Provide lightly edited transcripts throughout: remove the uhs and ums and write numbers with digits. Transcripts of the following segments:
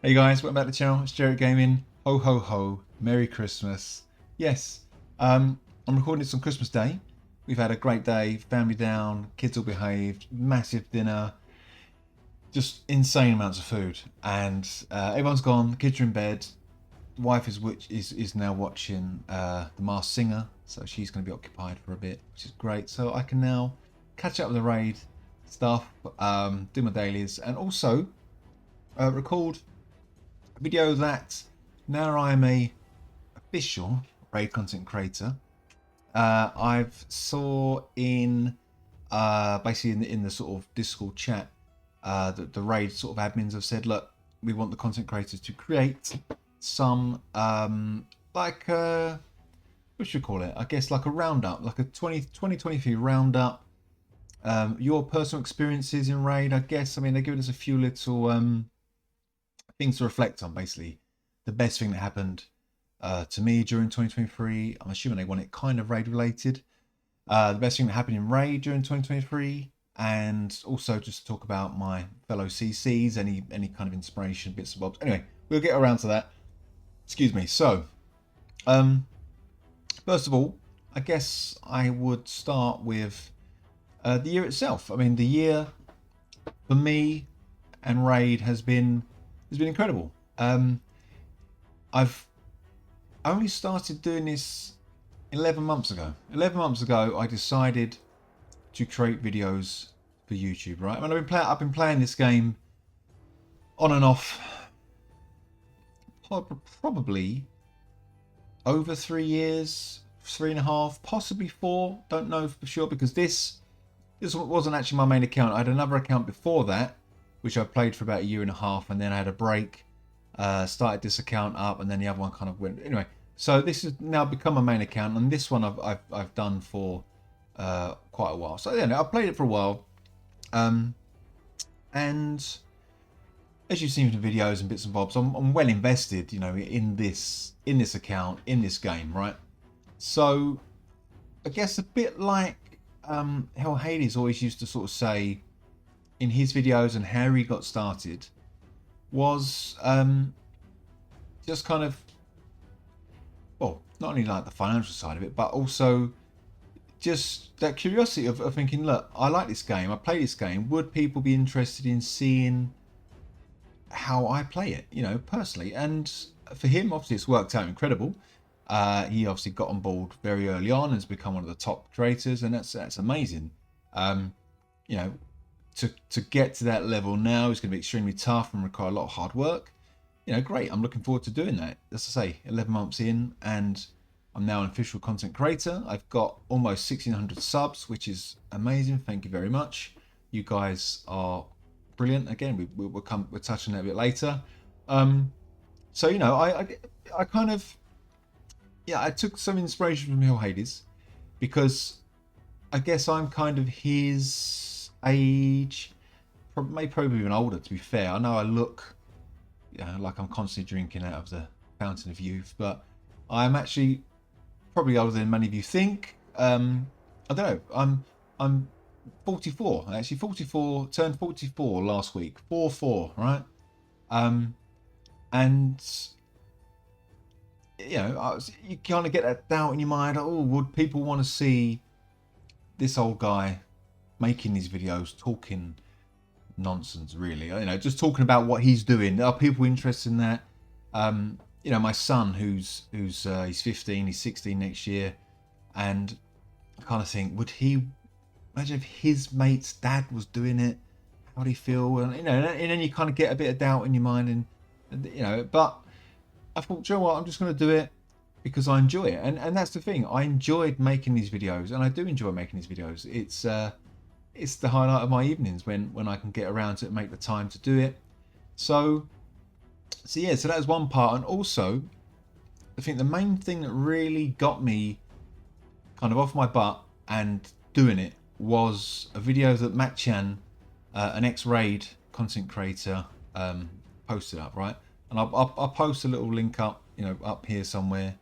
Hey guys, welcome back to the channel. It's Jared Gaming. Ho ho ho. Merry Christmas. Yes, I'm recording this on Christmas Day. We've had a great day, family down, kids all behaved, massive dinner, just insane amounts of food. And everyone's gone, kids are in bed. Wife is now watching The Masked Singer, so she's going to be occupied for a bit, which is great. So I can now catch up with the raid stuff, do my dailies, and also record video that now I am a official raid content creator. I've saw in basically in the sort of Discord chat that the raid sort of admins have said, look, we want the content creators to create some like what should you call it? I guess like a roundup, like a 2023 roundup. Your personal experiences in raid, I guess. I mean, they're giving us a few little things to reflect on, basically. The best thing that happened to me during 2023. I'm assuming they want it kind of raid related. The best thing that happened in raid during 2023, and also just talk about my fellow CCs, any kind of inspiration, bits and bobs. Anyway, we'll get around to that. Excuse me. So, first of all, I guess I would start with the year itself. I mean, the year for me and raid has been incredible. I've only started doing this 11 months ago. 11 months ago, I decided to create videos for YouTube. Right? I mean, I've been playing this game on and off, probably over 3 years, 3.5, possibly 4. Don't know for sure, because this wasn't actually my main account. I had another account before that, which I played for about 1.5 years, and then I had a break. Started this account up, and then the other one kind of went. Anyway, so this has now become a main account, and this one I've done for quite a while. So yeah, I've played it for a while, and as you've seen from the videos and bits and bobs, I'm well invested, in this account, in this game, right? So I guess a bit like how Hades always used to sort of say in his videos and how he got started was just kind of, well, not only like the financial side of it, but also just that curiosity of thinking, look, I like this game, I play this game, would people be interested in seeing how I play it, personally? And for him, obviously, it's worked out incredible. He obviously got on board very early on and has become one of the top creators, and that's amazing. You know, to get to that level now is going to be extremely tough and require a lot of hard work. Great. I'm looking forward to doing that. As I say, 11 months in, and I'm now an official content creator. I've got almost 1,600 subs, which is amazing. Thank you very much. You guys are brilliant. Again, we'll touch on that a bit later. So I kind of, I took some inspiration from Hill Hades, because I guess I'm kind of his age, probably even older, to be fair. I know I look like I'm constantly drinking out of the fountain of youth, but I'm actually probably older than many of you think. I don't know. I'm 44. Actually, 44. Turned 44 last week. 4-4, right? And you kind of get that doubt in your mind. Oh, would people want to see this old guy making these videos, talking nonsense, really? Just talking about what he's doing. Are people interested in that? My son, who's he's 15, he's 16 next year, and I kind of think, would he imagine if his mate's dad was doing it? How would he feel? And then you kind of get a bit of doubt in your mind, and but I thought, you know what, I'm just going to do it because I enjoy it, and that's the thing. I enjoyed making these videos, and I do enjoy making these videos. It's the highlight of my evenings when I can get around to it, make the time to do it. So yeah, so that was one part. And also, I think the main thing that really got me kind of off my butt and doing it was a video that Matt Chan, an ex-raid content creator, posted up, right? And I'll post a little link up, up here somewhere.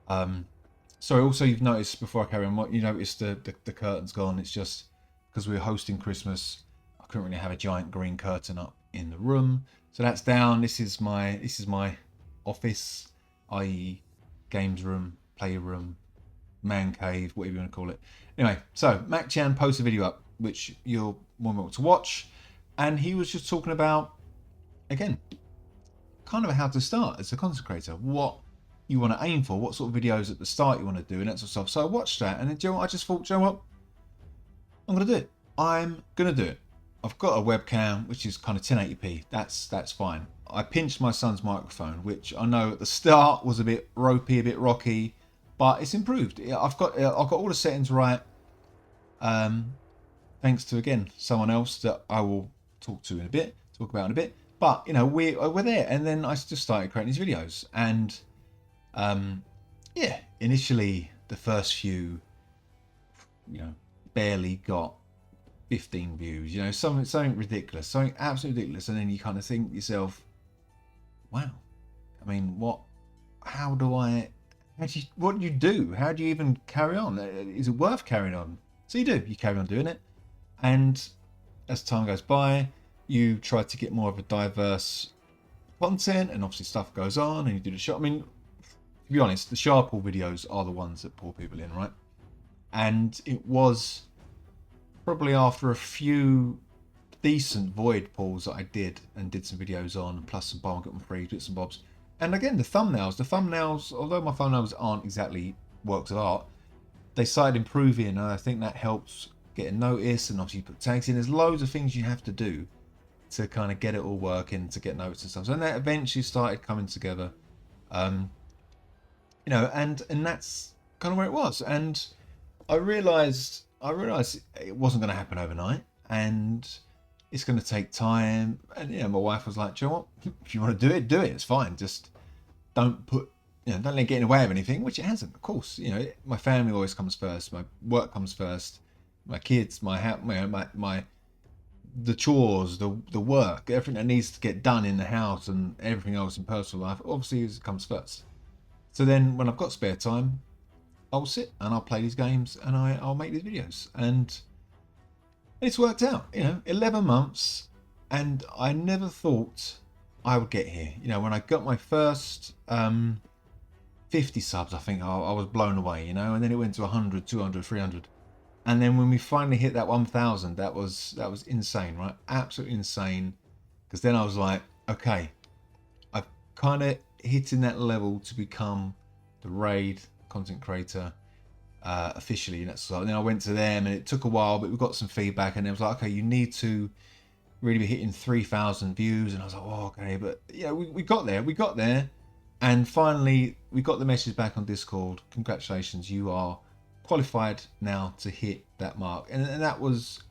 Sorry, also, you've noticed, before I carry on, you noticed the curtain's gone. It's just because we were hosting Christmas, I couldn't really have a giant green curtain up in the room. So that's down. This is my office, i.e. games room, playroom, man cave, whatever you want to call it. Anyway, so Mac Chan posted a video up, which you're more than welcome to watch, and he was just talking about, again, kind of how to start as a content creator, what you want to aim for, what sort of videos at the start you want to do, and that sort of stuff. So I watched that, and then, do you know what? I just thought, do you know what? I'm going to do it. I'm going to do it. I've got a webcam, which is kind of 1080p. That's fine. I pinched my son's microphone, which I know at the start was a bit ropey, a bit rocky, but it's improved. I've got all the settings right. Thanks to, again, someone else that I will talk about in a bit. But you know, we're there, and then I just started creating these videos, and yeah, initially the first few, you know, barely got 15 views, you know, something ridiculous, something absolutely ridiculous, and then you kind of think to yourself, wow, I mean, what do you do? How do you even carry on? Is it worth carrying on? So you carry on doing it, and as time goes by, you try to get more of a diverse content, and obviously stuff goes on, and you do the shop. I mean, to be honest, the Sharple videos are the ones that pull people in, right? And it was probably after a few decent void pulls that I did some videos on, plus some bar get them free, bits and bobs. And again, the thumbnails, although my thumbnails aren't exactly works of art, they started improving, and I think that helps get noticed, and obviously put tags in. There's loads of things you have to do to kind of get it all working, to get notes and stuff. So that eventually started coming together, you know, and that's kind of where it was. And I realized it wasn't going to happen overnight, and it's going to take time. And you know, my wife was like, "Do you know what? If you want to do it, do it. It's fine. Just don't don't let it get in the way of anything," which it hasn't, of course. You know, my family always comes first. My work comes first. My kids, my the chores, the work, everything that needs to get done in the house, and everything else in personal life, obviously comes first. So then, when I've got spare time, I'll sit and I'll play these games, and I'll make these videos, and it's worked out. You know, 11 months, and I never thought I would get here. You know, when I got my first 50 subs, I think I was blown away. You know, and then it went to 100, 200, 300. And then when we finally hit that 1,000, that was insane, right? Absolutely insane. Because then I was like, okay, I've kind of hitting that level to become the Raid content creator officially. And then I went to them, and it took a while, but we got some feedback, and it was like, okay, you need to really be hitting 3,000 views. And I was like, oh, okay, but yeah, we got there, and finally we got the message back on Discord. Congratulations, you are qualified now to hit that mark. And that was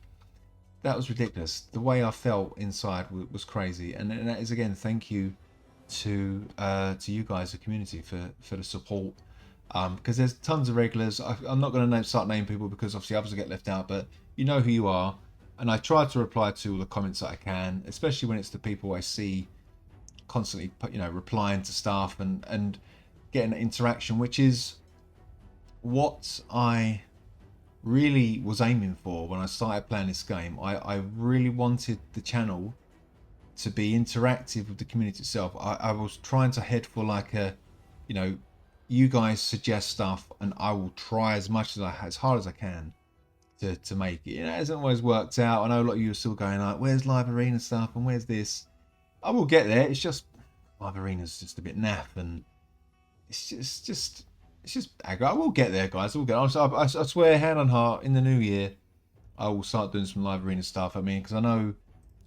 ridiculous. The way I felt inside was crazy, and that is, again, thank you to you guys, the community, for the support, because there's tons of regulars. I'm not going to start naming people, because obviously others will get left out, but you know who you are, and I try to reply to all the comments that I can, especially when it's the people I see constantly, you know, replying to stuff and getting interaction, which is what I really was aiming for when I started playing this game. I really wanted the channel to be interactive with the community itself. I was trying to head for like a, you know, you guys suggest stuff, and I will try as hard as I can to make it. You know, it hasn't always worked out. I know a lot of you are still going like, where's live arena stuff and where's this? I will get there. It's just live arena's just a bit naff, and it's just aggro. I will get there, guys. I swear, hand on heart, in the new year, I will start doing some live arena stuff. I mean, because I know,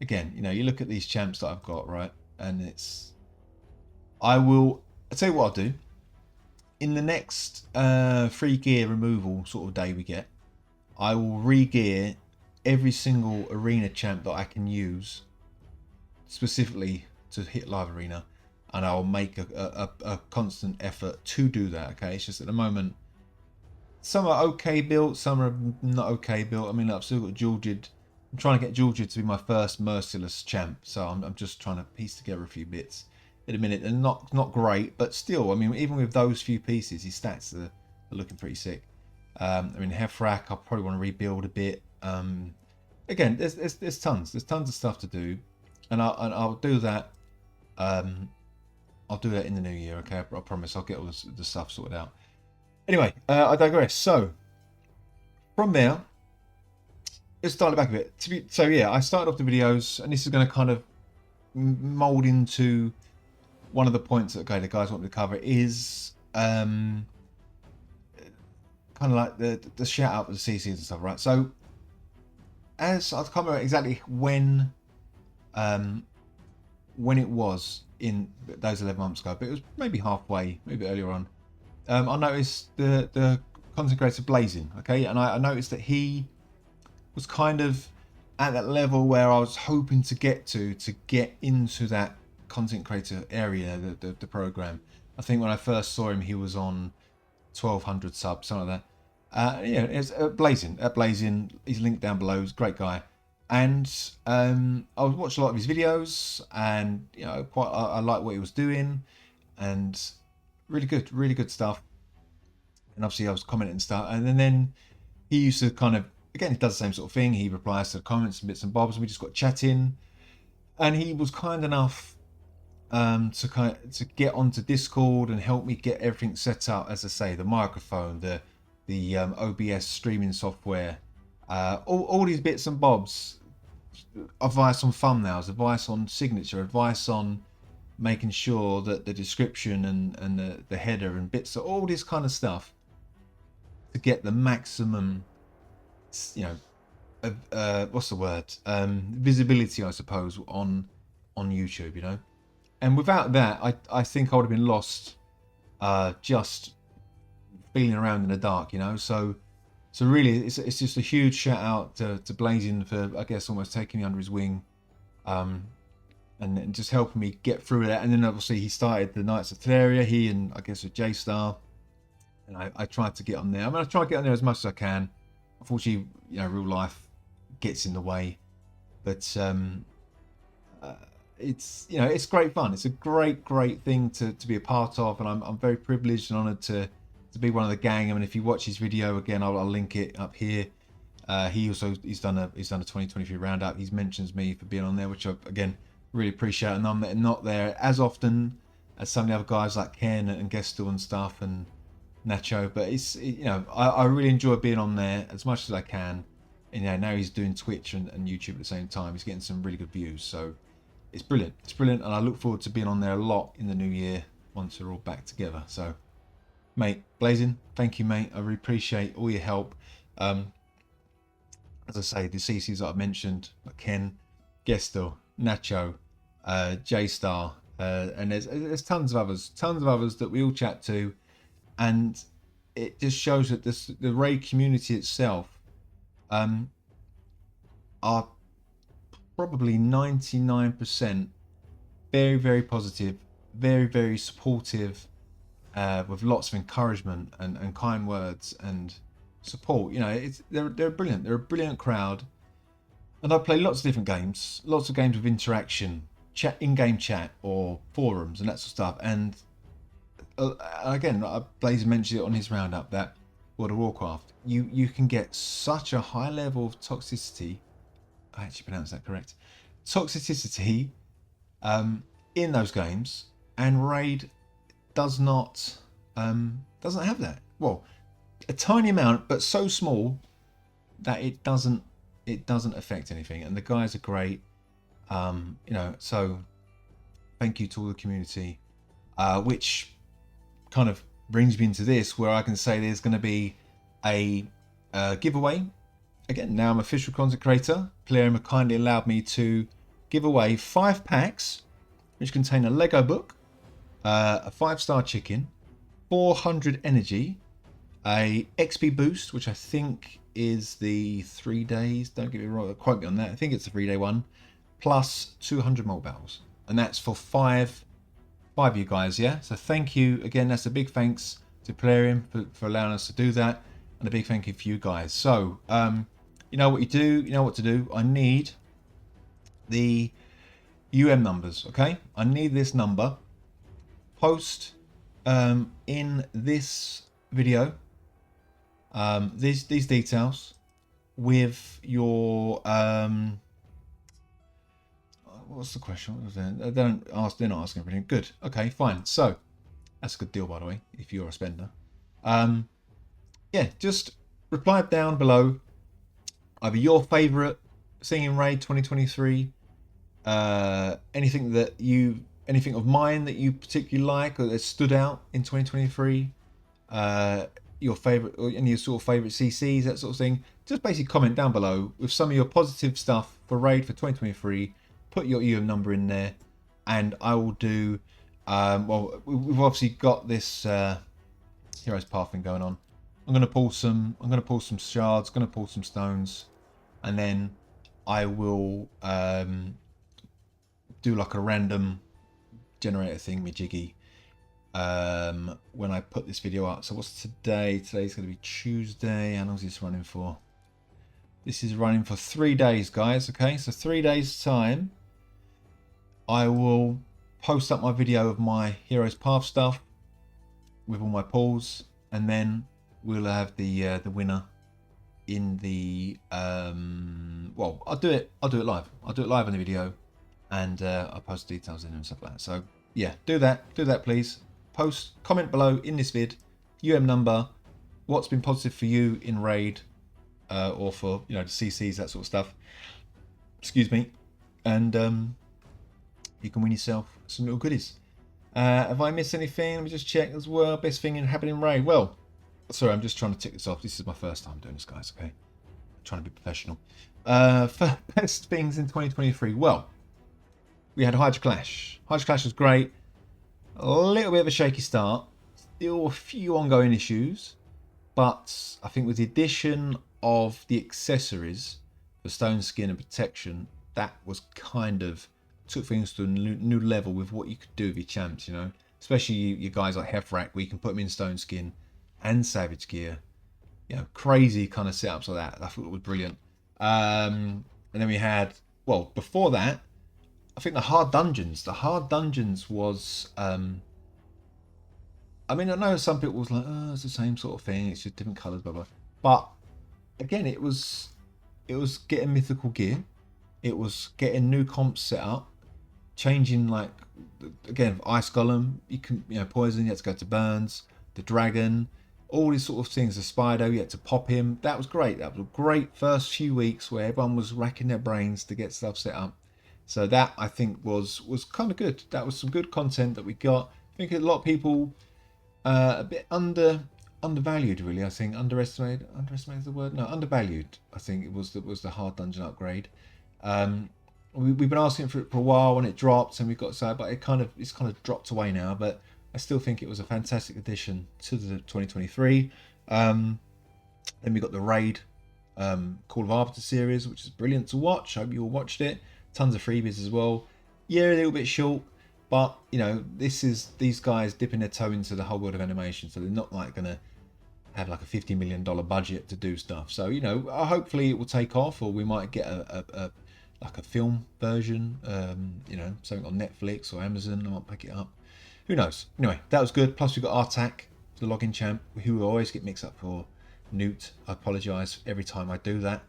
again, you know, you look at these champs that I've got, right, and I'll tell you what I'll do. In the next free gear removal sort of day we get, I will re-gear every single arena champ that I can use specifically to hit live arena, and I'll make a constant effort to do that. Okay, it's just at the moment some are okay built, some are not okay built. I mean, I've still got Jilgid. I'm trying to get Jilgid to be my first merciless champ, so I'm just trying to piece together a few bits at a minute, and not great, but still, I mean, even with those few pieces, his stats are looking pretty sick. I mean, Hefrak, I probably want to rebuild a bit. Again, there's tons of stuff to do. and I'll do that. I'll do that in the new year. Okay, I promise. I'll get all the stuff sorted out. Anyway, I digress. So from there, let's start it back a bit. So yeah, I started off the videos, and this is going to kind of mold into one of the points that the guys want me to cover is kind of like the shout out of the CCs and stuff, right? So as I can't remember exactly when it was in those 11 months ago, but it was maybe halfway, maybe earlier on. I noticed the content creator Blazing, okay, and I noticed that he was kind of at that level where I was hoping to get into that content creator area, the program. I think when I first saw him, he was on 1,200 subs, something like that. Yeah, it's Blazing. He's linked down below. He's a great guy, and I would watch a lot of his videos, and you know, I like what he was doing, and really good stuff. And obviously, I was commenting and stuff, and then he used to kind of, again, he does the same sort of thing. He replies to the comments and bits and bobs, and we just got chatting, and he was kind enough to get onto Discord and help me get everything set up. As I say, the microphone, the OBS streaming software, all these bits and bobs, advice on thumbnails, advice on signature, advice on making sure that the description and the header and bits, all this kind of stuff to get the maximum, you know, what's the word, visibility, I suppose, on YouTube, you know. And without that, I think I would have been lost, just feeling around in the dark, you know. So really, it's just a huge shout out to Blazing for, I guess, almost taking me under his wing, and just helping me get through that. And then obviously he started the Knights of Plarium. He and I guess with J-Star, and I tried to get on there. I mean, I try to get on there as much as I can. Unfortunately, you know, real life gets in the way, but it's, you know, it's great fun. It's a great thing to be a part of, and I'm very privileged and honoured to be one of the gang. I mean, if you watch his video again, I'll link it up here. He's done a 2023 roundup. He mentions me for being on there, which I again really appreciate, and I'm not there as often as some of the other guys like Ken and Gestel and stuff and Nacho, but you know, I really enjoy being on there as much as I can. And you know, now he's doing Twitch and YouTube at the same time. He's getting some really good views, so it's brilliant. It's brilliant, and I look forward to being on there a lot in the new year once we're all back together. So, mate, Blazing, thank you, mate. I really appreciate all your help. As I say, the CCs that I've mentioned, like Ken, Gestel, Nacho, J-Star, and there's tons of others that we all chat to, and it just shows that the raid community itself are probably 99% very positive, very supportive, with lots of encouragement and kind words and support. You know, they're brilliant. They're a brilliant crowd, and I play lots of different games, lots of games with interaction, in-game chat or forums and that sort of stuff. And again, Blaze mentioned it on his roundup that World of Warcraft, you can get such a high level of toxicity. I actually pronounced that correct. Toxicity in those games, and Raid doesn't have that. Well, a tiny amount, but so small that it doesn't affect anything. And the guys are great. You know, so thank you to all the community, which kind of brings me into this, where I can say there's going to be a giveaway. Again, now I'm official content creator. Plarium have kindly allowed me to give away 5 packs, which contain a Lego book, a 5-star chicken, 400 energy, a XP boost, which I think is the 3 days. Don't get me wrong, quote me on that. I think it's the 3-day one, plus 200 mole battles, and that's for five of you guys. Yeah. So thank you again. That's a big thanks to Plarium for allowing us to do that, and a big thank you for you guys. So you know what you do. You know what to do. I need the numbers. Okay. I need this number. Post in this video these details with your what's the question? What was that? They don't ask. They're not asking everything. Good. Okay, fine. So that's a good deal, by the way, if you're a spender. Yeah, just reply down below either your favourite singing raid 2023, anything of mine that you particularly like or that stood out in 2023, your favourite or any sort of favourite CCs, that sort of thing. Just basically comment down below with some of your positive stuff for raid for 2023. Put your EM number in there, and I will do. Well, we've obviously got this Heroes Path thing going on. I'm gonna pull some. I'm gonna pull some shards. Gonna pull some stones, and then I will do like a random generator thing, jiggy. When I put this video up. So what's today? Today's gonna be Tuesday. How long is this running for? This is running for 3 days, guys. Okay, so 3 days time, I will post up my video of my Heroes Path stuff with all my pulls, and then we'll have the winner in the well, I'll do it live. I'll do it live in the video, and I'll post details in and stuff like that. So yeah, do that please. Comment below in this vid, UM number, what's been positive for you in raid, or for, you know, the CCs, that sort of stuff. Excuse me, and you can win yourself some little goodies. Have I missed anything? Let me just check as well. Best thing happening in raid. Well, sorry, I'm just trying to tick this off. This is my first time doing this, guys. Okay, I'm trying to be professional. For best things in 2023. Well, we had Hydra Clash. Hydra Clash was great. A little bit of a shaky start. Still a few ongoing issues, but I think with the addition of the accessories, the stone skin and protection, that was kind of took things to a new level with what you could do with your champs, you know, especially you guys like Hefrak, where you can put them in stone skin and savage gear, you know, crazy kind of setups like that. I thought it was brilliant. And then we had, well, before that, I think the hard dungeons was I mean, I know some people was like, oh, it's the same sort of thing, it's just different colors, blah blah, but again, it was getting mythical gear, it was getting new comps set up, changing, like, again, ice golem, you can, you know, poison, you had to go to burns, the dragon, all these sort of things, the Spider, you had to pop him. That was great. That was a great first few weeks where everyone was racking their brains to get stuff set up. So that, I think, was kind of good. That was some good content that we got. I think a lot of people a bit undervalued, really. I think underestimated is the word. No, undervalued. I think it was the hard dungeon upgrade. We've been asking for it for a while when it dropped, and we got so, but it's kind of dropped away now. But I still think it was a fantastic addition to the 2023. Then we got the raid Call of Arbiter series, which is brilliant to watch. I hope you all watched it. Tons of freebies as well. Yeah, a little bit short, but you know, this is these guys dipping their toe into the whole world of animation, so they're not like gonna have like a $50 million budget to do stuff. So, you know, hopefully it will take off, or we might get a like a film version, you know, something on Netflix or Amazon. I might pick it up. Who knows? Anyway, that was good. Plus, we got Artak, the login champ, who we always get mixed up for Newt. I apologise every time I do that.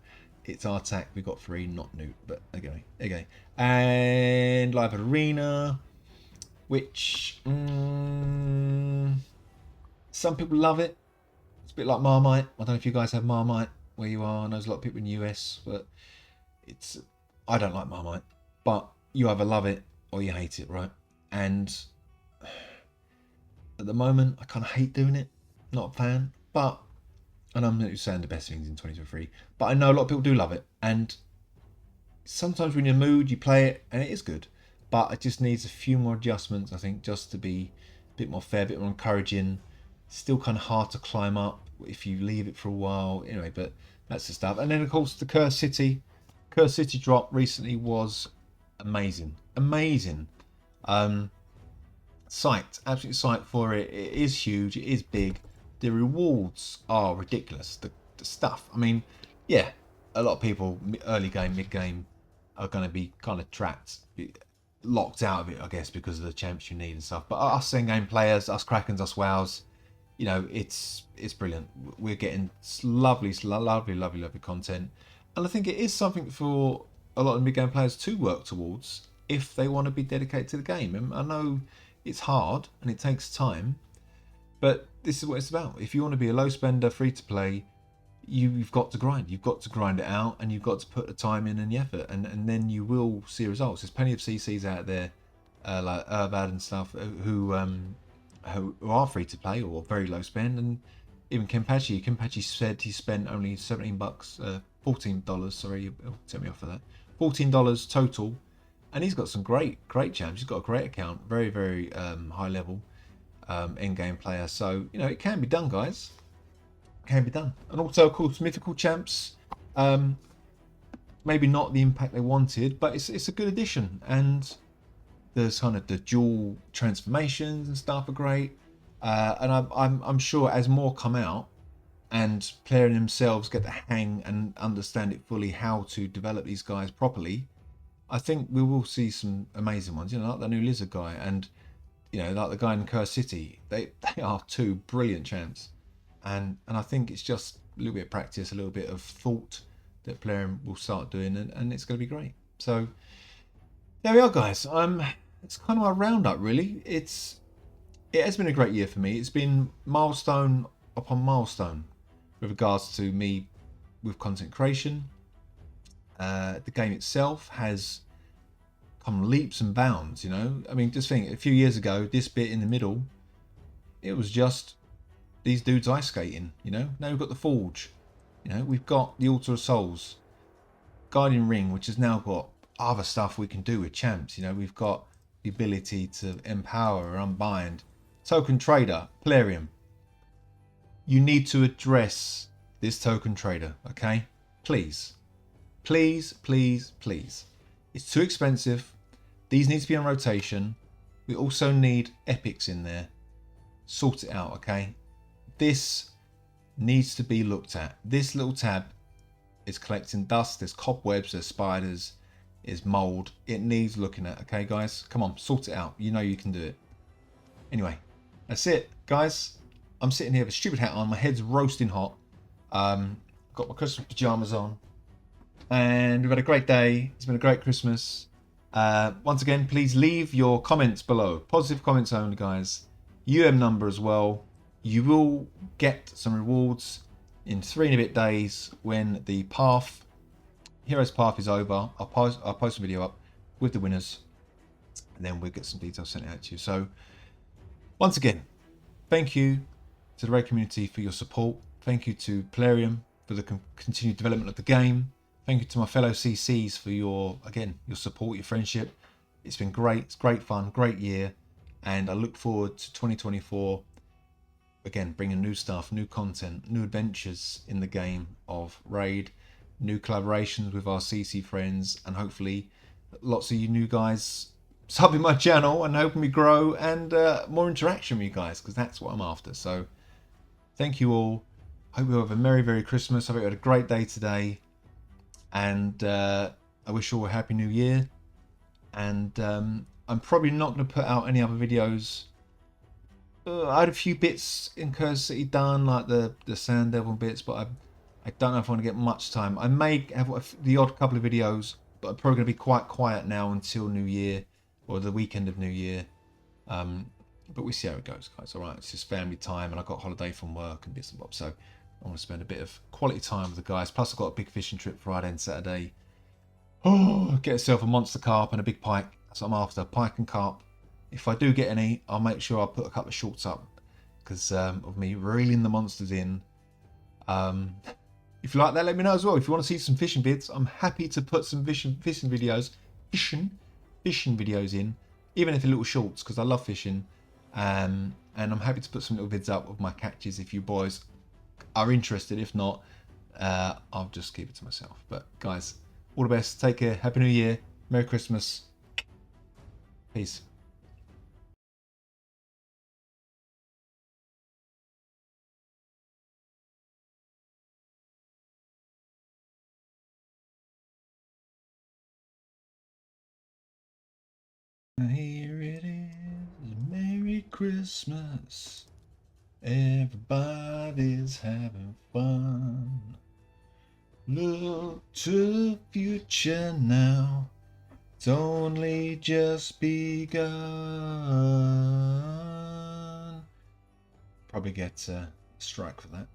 It's Artak. We got 3, not Newt. But okay. And Live Arena, which some people love it. It's a bit like Marmite. I don't know if you guys have Marmite where you are. I know there's a lot of people in the US, but I don't like Marmite. But you either love it or you hate it, right? And at the moment, I kind of hate doing it. Not a fan, but, and I'm not saying the best things in 2023, but I know a lot of people do love it. And sometimes when you're in a mood, you play it and it is good, but it just needs a few more adjustments, I think, just to be a bit more fair, a bit more encouraging. Still kind of hard to climb up if you leave it for a while. Anyway, but that's the stuff. And then, of course, the Curse City drop recently was amazing. Psyched, absolutely psyched for it. It is huge, it is big. The rewards are ridiculous. The stuff, I mean, yeah, a lot of people early game, mid game are going to be kind of trapped, locked out of it, I guess, because of the champs you need and stuff. But us end game players, us Krakens, us Wows, you know, it's brilliant. We're getting lovely content, and I think it is something for a lot of mid game players to work towards. if they want to be dedicated to the game. And I know it's hard and it takes time, but this is what it's about. If you want to be a low spender, free to play, you've got to grind. You've got to grind it out, and you've got to put the time in and the effort, and then you will see results. There's plenty of CCs out there, like Urbad and stuff, who are free to play or very low spend, and even Kenpachi said he spent only $17, $14. Sorry, you'll take me off for that. $14 total, and he's got some great champs. He's got a great account, very high level end game player. So it can be done, guys. Can be done. And also, of course, mythical champs, maybe not the impact they wanted, but it's a good addition. And there's kind of the dual transformations and stuff are great. And I'm sure as more come out and players themselves get the hang and understand it fully how to develop these guys properly, I think we will see some amazing ones. Like the new Lizard guy and like the guy in Curse City. They are two brilliant champs. And I think it's just a little bit of practice, a little bit of thought that Plarium will start doing, and it's going to be great. So there we are, guys. It's kind of a roundup, really. It has been a great year for me. It's been milestone upon milestone with regards to me with content creation. The game itself has come leaps and bounds. I mean, just think, a few years ago, this bit in the middle, it was just these dudes ice skating. Now we've got the Forge. We've got the Altar of Souls, Guardian Ring, which has now got other stuff we can do with champs. We've got the ability to empower or unbind. Token Trader, Plarium. You need to address this Token Trader, okay? Please. Please. It's too expensive. These need to be on rotation. We also need epics in there. Sort it out, okay? This needs to be looked at. This little tab is collecting dust. There's cobwebs, there's spiders, there's mold. It needs looking at, okay, guys? Come on, sort it out. You know you can do it. Anyway, that's it, guys. I'm sitting here with a stupid hat on. My head's roasting hot. Got my Christmas pajamas on. And we've had a great day. It's been a great Christmas. Once again, please leave your comments below. Positive comments only, guys. number as well. You will get some rewards in 3 and a bit days when the Heroes Path is over. I'll post a video up with the winners, and then we'll get some details sent out to you. So, once again, thank you to the Raid community for your support. Thank you to Plarium for the continued development of the game. Thank you to my fellow CCs for your support, your friendship. It's been great. It's great fun, great year, and I look forward to 2024. Again, bringing new stuff, new content, new adventures in the game of Raid, new collaborations with our CC friends, and hopefully lots of you new guys subbing my channel and helping me grow, and more interaction with you guys, because that's what I'm after. So thank you all. Hope you have a merry Christmas. I hope you had a great day today, and I wish you all a happy new year. And I'm probably not going to put out any other videos. I had a few bits in Curse City done, like the Sand Devil bits, but I don't know if I want to get much time. I may have the odd couple of videos, but I'm probably going to be quite quiet now until New Year, or the weekend of New Year. But we see how it goes, guys. All right, it's just family time, and I got holiday from work and bits and bobs, so I want to spend a bit of quality time with the guys. Plus, I've got a big fishing trip Friday and Saturday. Oh, get yourself a monster carp and a big pike. That's what I'm after, pike and carp. If I do get any, I'll make sure I put a couple of shorts up because of me reeling the monsters in. If you like that, let me know as well. If you want to see some fishing vids, I'm happy to put some fishing videos in, even if they're little shorts, because I love fishing. And I'm happy to put some little vids up of my catches if you boys are interested. If not, I'll just keep it to myself. But guys, all the best. Take care. Happy New Year. Merry Christmas. Peace. Here it is, Merry Christmas. Everybody's having fun. Look to the future now. It's only just begun. Probably get a strike for that.